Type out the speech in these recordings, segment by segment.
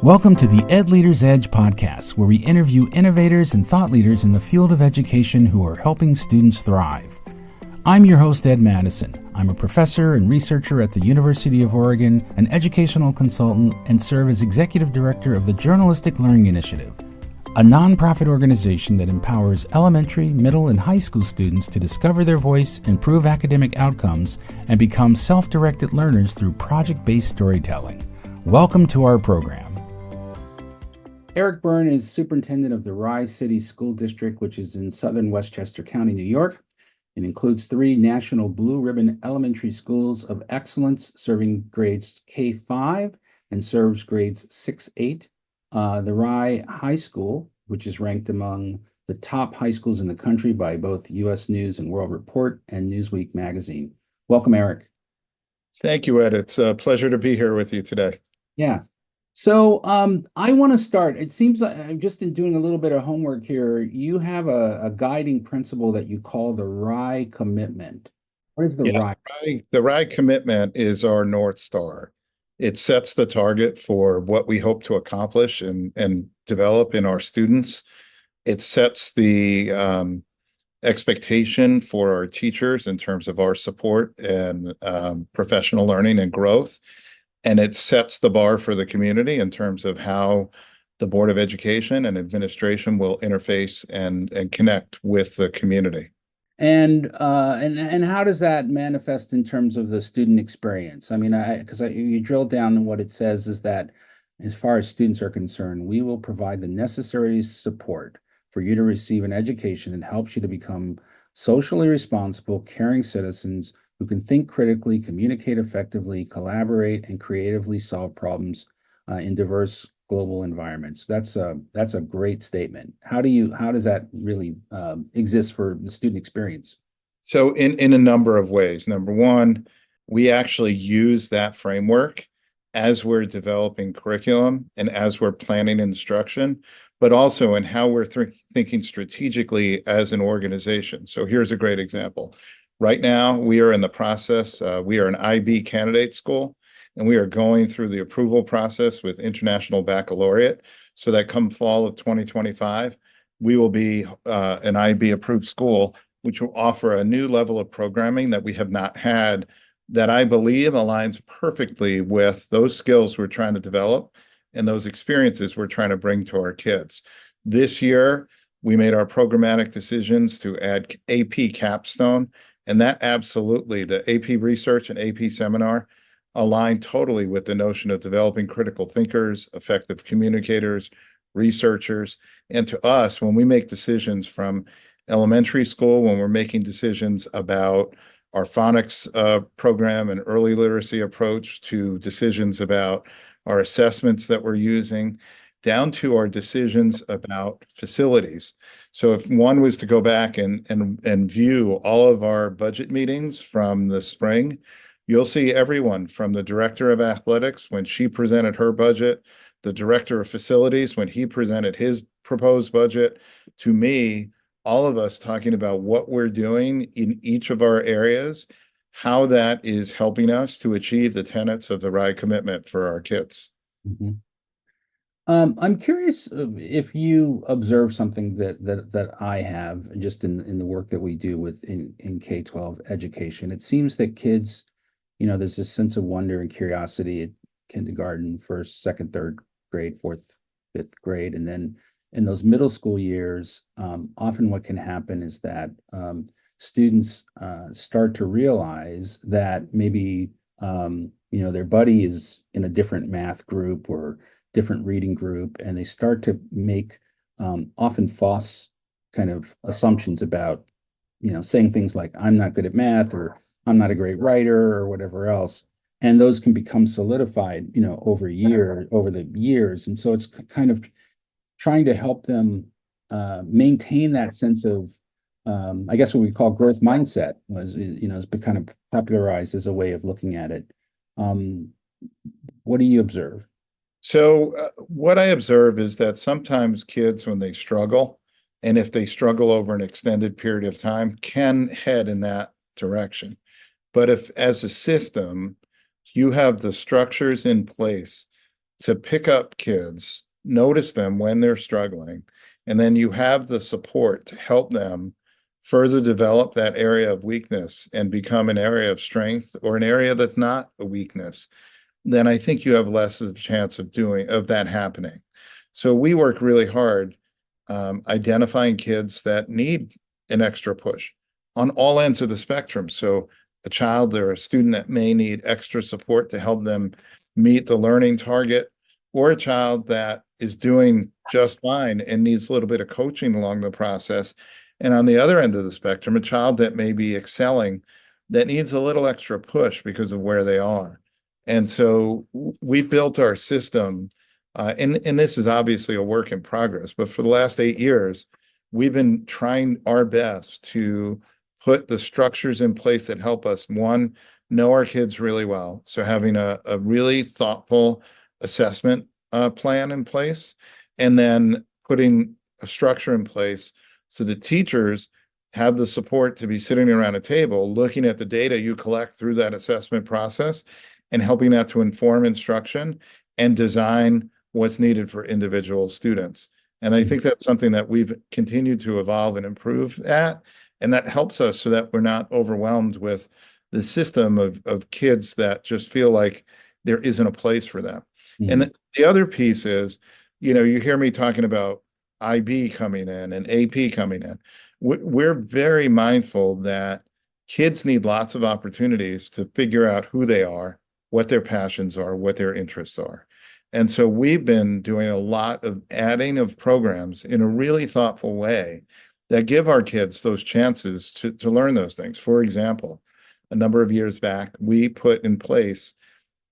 Welcome to the Ed Leaders Edge podcast, where we interview innovators and thought leaders in the field of education who are helping students thrive. I'm your host, Ed Madison. I'm a professor and researcher at the University of Oregon, an educational consultant, and serve as executive director of the Journalistic Learning Initiative, a nonprofit organization that empowers elementary, middle, and high school students to discover their voice, improve academic outcomes, and become self-directed learners through project-based storytelling. Welcome to our program. Eric Byrne is superintendent of the RIE City School District, which is in southern Westchester County, New York. It includes 3 national Blue Ribbon elementary schools of excellence, serving grades K-5 and serves grades 6-8. The RIE High School, which is ranked among the top high schools in the country by both U.S. News and World Report and Newsweek magazine. Welcome, Eric. Thank you, Ed. It's a pleasure to be here with you today. Yeah. So I want to start. It seems like I'm just in doing a little bit of homework here. You have a guiding principle that you call the RIE Commitment. What is the Yeah, RIE? the RIE Commitment is our North Star. It sets the target for what we hope to accomplish and develop in our students. It sets the expectation for our teachers in terms of our support and professional learning and growth. And it sets the bar for the community in terms of how the Board of Education and administration will interface and connect with the community. And how does that manifest in terms of the student experience? I mean, because you drill down and what it says is that as far as students are concerned, we will provide the necessary support for you to receive an education that helps you to become socially responsible, caring citizens who can think critically, communicate effectively, collaborate, and creatively solve problems in diverse global environments. That's a great statement. How does that really exist for the student experience? So in a number of ways. Number one, we actually use that framework as we're developing curriculum and as we're planning instruction, but also in how we're thinking strategically as an organization. So here's a great example. Right now, we are in the process, we are an IB candidate school, and we are going through the approval process with International Baccalaureate, so that come fall of 2025, we will be an IB approved school, which will offer a new level of programming that we have not had, that I believe aligns perfectly with those skills we're trying to develop and those experiences we're trying to bring to our kids. This year, we made our programmatic decisions to add AP capstone, and that absolutely, the AP research and AP seminar align totally with the notion of developing critical thinkers, effective communicators, researchers. And to us, when we make decisions from elementary school, when we're making decisions about our phonics program and early literacy approach, to decisions about our assessments that we're using, down to our decisions about facilities. So if one was to go back and view all of our budget meetings from the spring, you'll see everyone from the director of athletics when she presented her budget, the director of facilities when he presented his proposed budget, to me, all of us talking about what we're doing in each of our areas, how that is helping us to achieve the tenets of the RIE Commitment for our kids. Mm-hmm. I'm curious if you observe something that I have just in the work that we do with in K-12 education. It seems that kids, there's this sense of wonder and curiosity at kindergarten, first, second, third grade, fourth, fifth grade, and then in those middle school years, often what can happen is that students start to realize that maybe their buddy is in a different math group or different reading group, and they start to make often false kind of assumptions about, saying things like, I'm not good at math, or I'm not a great writer, or whatever else. And those can become solidified, over the years. And so it's kind of trying to help them maintain that sense of, I guess what we call growth mindset has been kind of popularized as a way of looking at it. What do you observe? So what I observe is that sometimes kids, when they struggle, and if they struggle over an extended period of time, can head in that direction. But if, as a system, you have the structures in place to pick up kids, notice them when they're struggling, and then you have the support to help them further develop that area of weakness and become an area of strength or an area that's not a weakness, then I think you have less of a chance of that happening. So we work really hard identifying kids that need an extra push on all ends of the spectrum. So a child or a student that may need extra support to help them meet the learning target, or a child that is doing just fine and needs a little bit of coaching along the process. And on the other end of the spectrum, a child that may be excelling that needs a little extra push because of where they are. And so we built our system, and this is obviously a work in progress, but for the last 8 years, we've been trying our best to put the structures in place that help us, one, know our kids really well. So having a really thoughtful assessment plan in place, and then putting a structure in place so the teachers have the support to be sitting around a table, looking at the data you collect through that assessment process and helping that to inform instruction and design what's needed for individual students. And I think that's something that we've continued to evolve and improve at. And that helps us so that we're not overwhelmed with the system of kids that just feel like there isn't a place for them. Mhm. And the other piece is, you hear me talking about IB coming in and AP coming in. We're very mindful that kids need lots of opportunities to figure out who they are, what their passions are, what their interests are. And so we've been doing a lot of adding of programs in a really thoughtful way that give our kids those chances to learn those things. For example, a number of years back, we put in place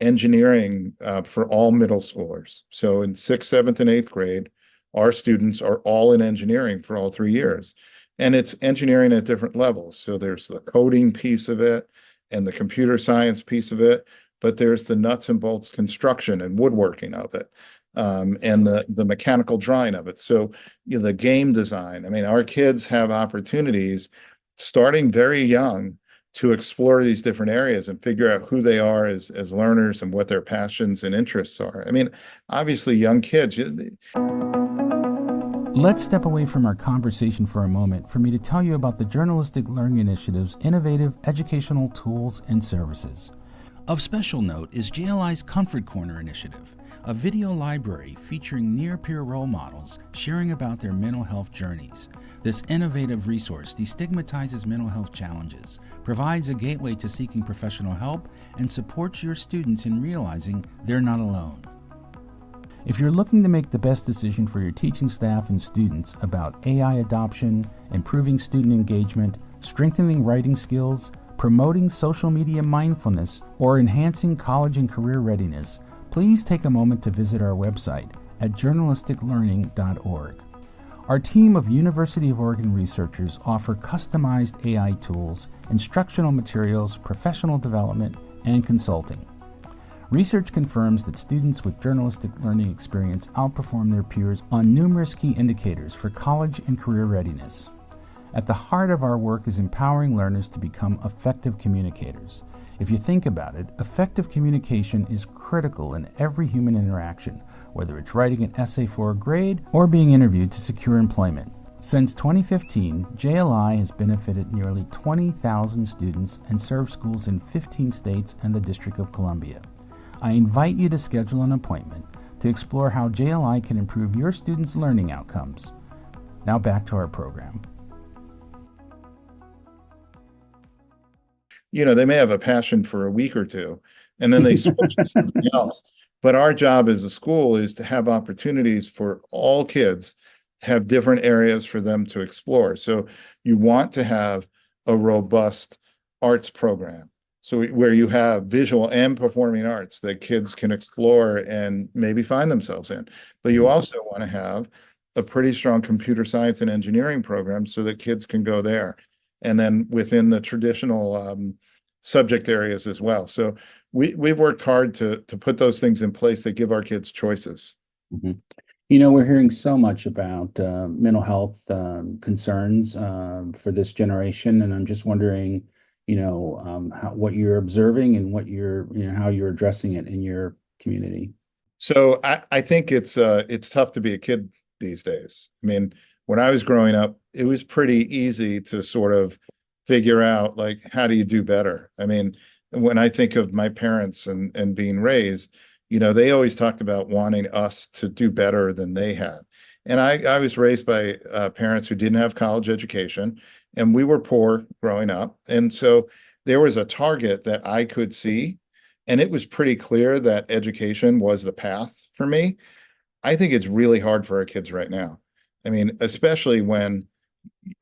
engineering for all middle schoolers. So in sixth, seventh, and eighth grade, our students are all in engineering for all 3 years. And it's engineering at different levels. So there's the coding piece of it and the computer science piece of it, but there's the nuts and bolts construction and woodworking of it, and the mechanical drawing of it. So the game design. I mean, our kids have opportunities starting very young to explore these different areas and figure out who they are as learners and what their passions and interests are. I mean, obviously, young kids. Let's step away from our conversation for a moment for me to tell you about the Journalistic Learning Initiative's innovative educational tools and services. Of special note is JLI's Comfort Corner initiative, a video library featuring near-peer role models sharing about their mental health journeys. This innovative resource destigmatizes mental health challenges, provides a gateway to seeking professional help, and supports your students in realizing they're not alone. If you're looking to make the best decision for your teaching staff and students about AI adoption, improving student engagement, strengthening writing skills, promoting social media mindfulness, or enhancing college and career readiness, please take a moment to visit our website at journalisticlearning.org. Our team of University of Oregon researchers offer customized AI tools, instructional materials, professional development, and consulting. Research confirms that students with journalistic learning experience outperform their peers on numerous key indicators for college and career readiness. At the heart of our work is empowering learners to become effective communicators. If you think about it, effective communication is critical in every human interaction, whether it's writing an essay for a grade or being interviewed to secure employment. Since 2015, JLI has benefited nearly 20,000 students and served schools in 15 states and the District of Columbia. I invite you to schedule an appointment to explore how JLI can improve your students' learning outcomes. Now back to our program. They may have a passion for a week or two, and then they switch to something else. But our job as a school is to have opportunities for all kids to have different areas for them to explore. So you want to have a robust arts program. So where you have visual and performing arts that kids can explore and maybe find themselves in. But you also want to have a pretty strong computer science and engineering program so that kids can go there. And then within the traditional subject areas as well. So we've worked hard to put those things in place that give our kids choices. Mhm. We're hearing so much about mental health concerns for this generation, and I'm just wondering, what you're observing and how you're addressing it in your community. So I think it's tough to be a kid these days. I mean, when I was growing up, it was pretty easy to sort of figure out like how do you do better? I mean, when I think of my parents and being raised, they always talked about wanting us to do better than they had. And I was raised by parents who didn't have college education, and we were poor growing up. And so there was a target that I could see, and it was pretty clear that education was the path for me. I think it's really hard for our kids right now. I mean, especially when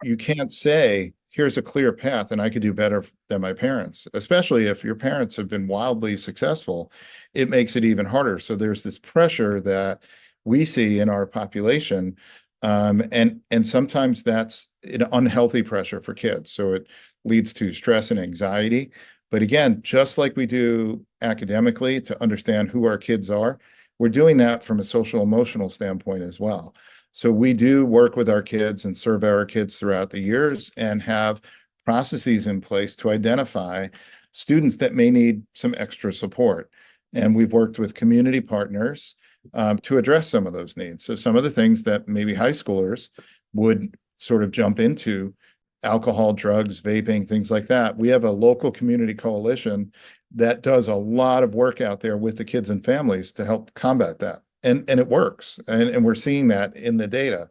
you can't say, here's a clear path and I could do better than my parents, especially if your parents have been wildly successful. It makes it even harder. So there's this pressure that we see in our population. And sometimes that's an unhealthy pressure for kids. So it leads to stress and anxiety. But again, just like we do academically to understand who our kids are, we're doing that from a social emotional standpoint as well. So we do work with our kids and survey our kids throughout the years and have processes in place to identify students that may need some extra support. And we've worked with community partners to address some of those needs. So some of the things that maybe high schoolers would sort of jump into, alcohol, drugs, vaping, things like that. We have a local community coalition that does a lot of work out there with the kids and families to help combat that. And it works. And we're seeing that in the data.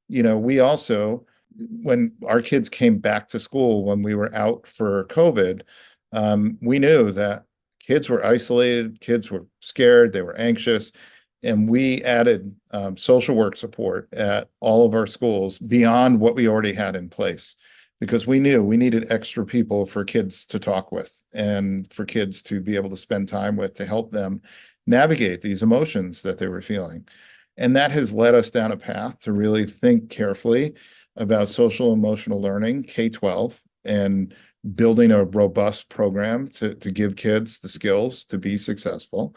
We also, when our kids came back to school when we were out for COVID, we knew that kids were isolated, kids were scared, they were anxious, and we added social work support at all of our schools beyond what we already had in place because we knew we needed extra people for kids to talk with and for kids to be able to spend time with to help them navigate these emotions that they were feeling. And that has led us down a path to really think carefully about social emotional learning, K-12, and building a robust program to give kids the skills to be successful,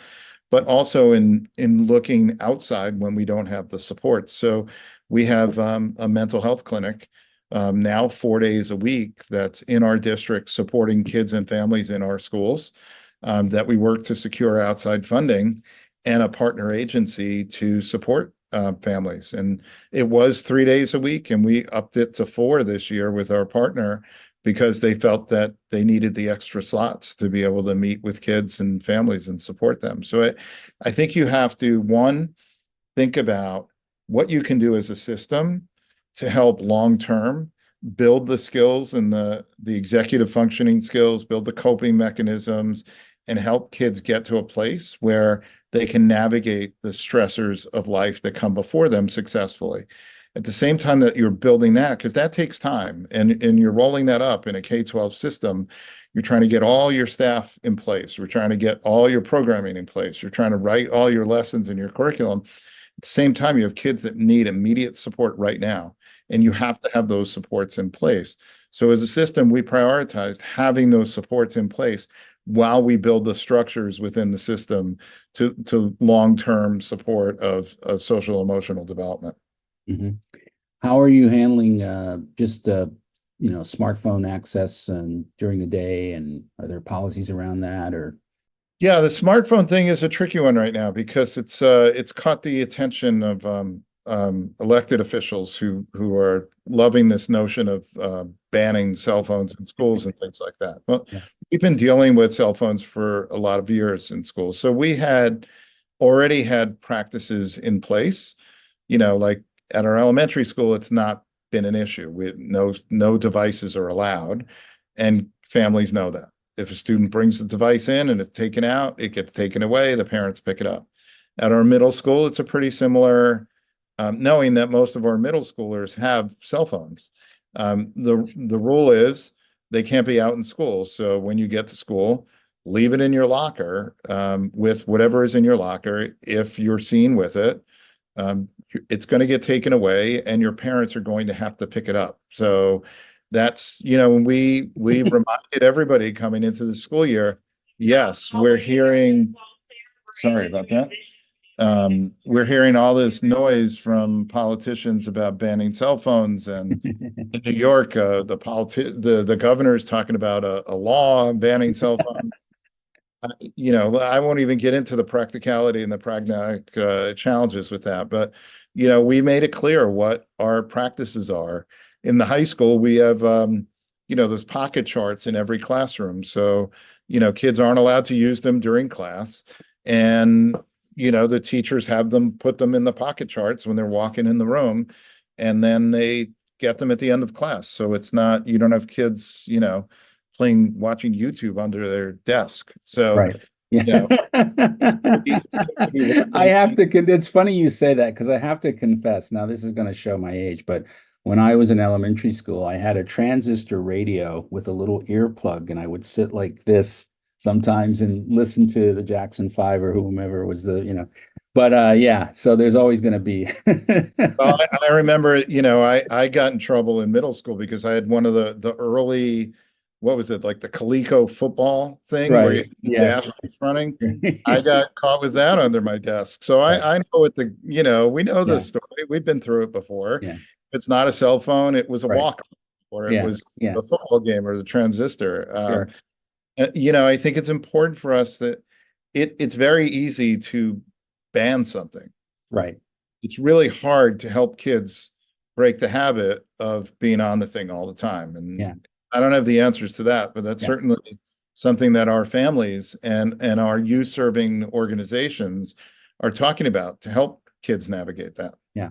but also in looking outside when we don't have the support. So we have a mental health clinic now 4 days a week that's in our district supporting kids and families in our schools that we work to secure outside funding and a partner agency to support families. And it was 3 days a week, and we upped it to 4 this year with our partner because they felt that they needed the extra slots to be able to meet with kids and families and support them. So I think you have to, one, think about what you can do as a system to help long term build the skills and the executive functioning skills, build the coping mechanisms, and help kids get to a place where they can navigate the stressors of life that come before them successfully. At the same time that you're building that, because that takes time, and you're rolling that up in a K-12 system, you're trying to get all your staff in place. You're trying to get all your programming in place. You're trying to write all your lessons in your curriculum. At the same time, you have kids that need immediate support right now, and you have to have those supports in place. So as a system, we prioritized having those supports in place while we build the structures within the system to long-term support of social emotional development. Mhm. How are you handling just smartphone access and during the day, and are there policies around that or? Yeah, the smartphone thing is a tricky one right now because it's caught the attention of elected officials who are loving this notion of banning cell phones in schools and things like that. Well, Yeah. we've been dealing with cell phones for a lot of years in schools, so we had already had practices in place. Like at our elementary school, it's not been an issue. No devices are allowed, and families know that. If a student brings the device in and it's taken out, it gets taken away, the parents pick it up. At our middle school, it's a pretty similar, knowing that most of our middle schoolers have cell phones. The rule is they can't be out in school. So when you get to school, leave it in your locker with whatever is in your locker. If you're seen with it, it's going to get taken away, and your parents are going to have to pick it up. So that's, we reminded everybody coming into the school year, yes, we're hearing, sorry about that. We're hearing all this noise from politicians about banning cell phones, and in New York, the governor is talking about a law banning cell phones. I won't even get into the practicality and the pragmatic challenges with that, but we made it clear what our practices are. In the high school, we have those pocket charts in every classroom. So, kids aren't allowed to use them during class. And, the teachers have them put them in the pocket charts when they're walking in the room, and then they get them at the end of class. So it's not, you don't have kids, watching YouTube under their desk. So, Right. Yeah. you know, it seems to be I working. have to, it's funny you say that because I have to confess. Now, this is going to show my age, but when I was in elementary school, I had a transistor radio with a little earplug, and I would sit like this sometimes and listen to the Jackson Five or whomever was but yeah, so there's always going to be. Well, I remember, I got in trouble in middle school because I had one of the early, what was it, like the Coleco football thing where Right. the Yeah. dash was running. I got caught with that under my desk. So Right. I know what we know the Yeah. story. We've been through it before. Yeah. It's not a cell phone, it was a Right. walk, or it Yeah. was Yeah. the football game or the transistor. Sure. I think it's important for us that it's very easy to ban something. Right. It's really hard to help kids break the habit of being on the thing all the time. Yeah. And I don't have the answers to that, but that's Yeah. certainly something that our families and our youth serving organizations are talking about to help kids navigate that. Yeah.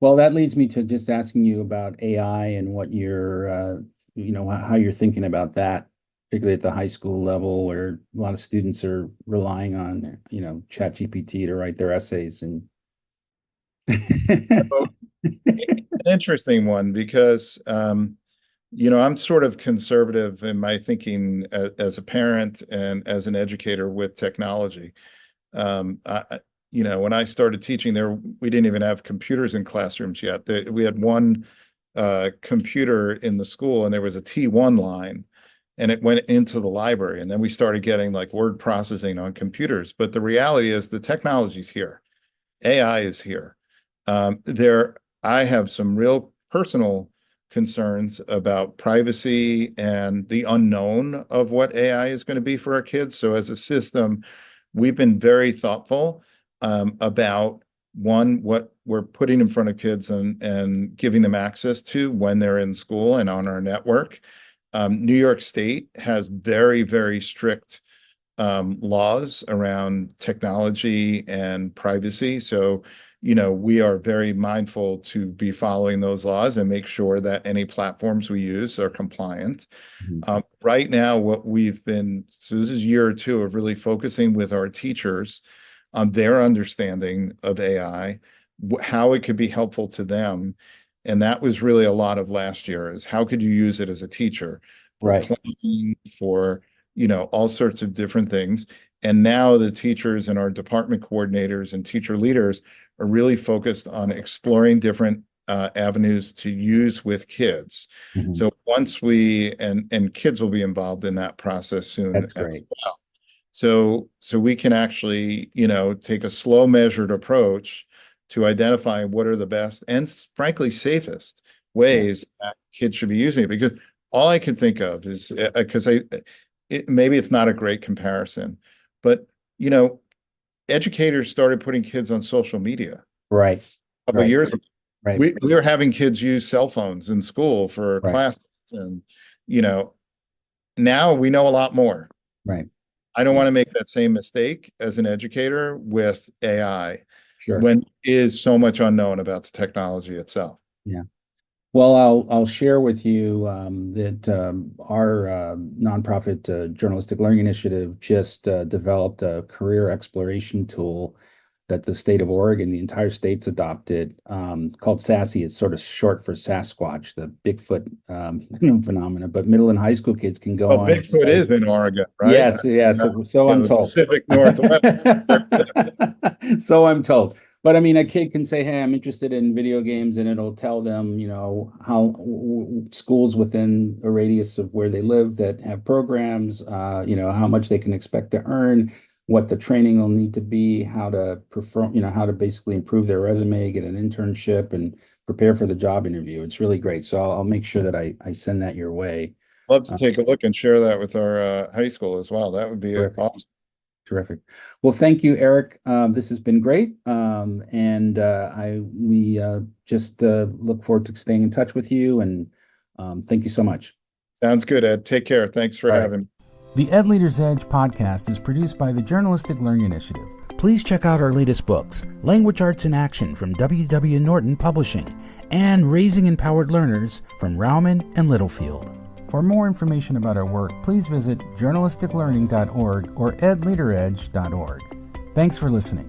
Well, that leads me to just asking you about AI and what how you're thinking about that, particularly at the high school level where a lot of students are relying on, ChatGPT to write their essays and So, an interesting one because I'm sort of conservative in my thinking as a parent and as an educator with technology. When I started teaching there, we didn't even have computers in classrooms yet. We had one computer in the school, and there was a T1 line, and it went into the library. And then we started getting like word processing on computers. But the reality is the technology's here. AI is here. I have some real personal concerns about privacy and the unknown of what AI is going to be for our kids. So as a system, we've been very thoughtful about one, what we're putting in front of kids and giving them access to when they're in school and on our network. New York State has very, very strict laws around technology and privacy. So, we are very mindful to be following those laws and make sure that any platforms we use are compliant. Mhm. Right now, so this is year or two of really focusing with our teachers on their understanding of AI, how it could be helpful to them. And that was really a lot of last year is how could you use it as a teacher for Right. planning, for, all sorts of different things. And now the teachers and our department coordinators and teacher leaders are really focused on exploring different avenues to use with kids. Mhm. So once and kids will be involved in that process soon That's as great. well. So we can actually, take a slow measured approach to identifying what are the best and frankly safest Yeah. ways that kids should be using it. Because all I can think of is because maybe it's not a great comparison, but you know, educators started putting kids on social media Right. a couple of Right. years ago. Right. We were having kids use cell phones in school for Right. classes, and you know, now we know a lot more. Right. I don't Yeah. want to make that same mistake as an educator with AI Sure. when there is so much unknown about the technology itself. Yeah. Well, I'll share with you that our nonprofit journalistic learning initiative just developed a career exploration tool that the state of Oregon, the entire state's adopted, called SASSY. It's sort of short for Sasquatch, the Bigfoot phenomena. But middle and high school kids can go Well, on and Bigfoot say, is in Oregon, right? yes, yes. So I'm The told. Pacific Northwest. So I'm told. But I mean, a kid can say, "Hey, I'm interested in video games," and it'll tell them, how schools within a radius of where they live that have programs, how much they can expect to earn, what the training will need to be, how to perform, how to basically improve their resume, get an internship, and prepare for the job interview. It's really great. So I'll make sure that I send that your way. Love to Uh, take a look and share that with our high school as well. That would be Terrific. awesome. Terrific. Well, thank you, Eric. This has been great. And we just look forward to staying in touch with you. And thank you so much. Sounds good, Ed. Take care. Thanks for All right. having me. The Ed Leader's Edge podcast is produced by the Journalistic Learning Initiative. Please check out our latest books, Language Arts in Action from W. Norton Publishing, and Raising Empowered Learners from Rauman and Littlefield. For more information about our work, please visit journalisticlearning.org or edleaderedge.org. Thanks for listening.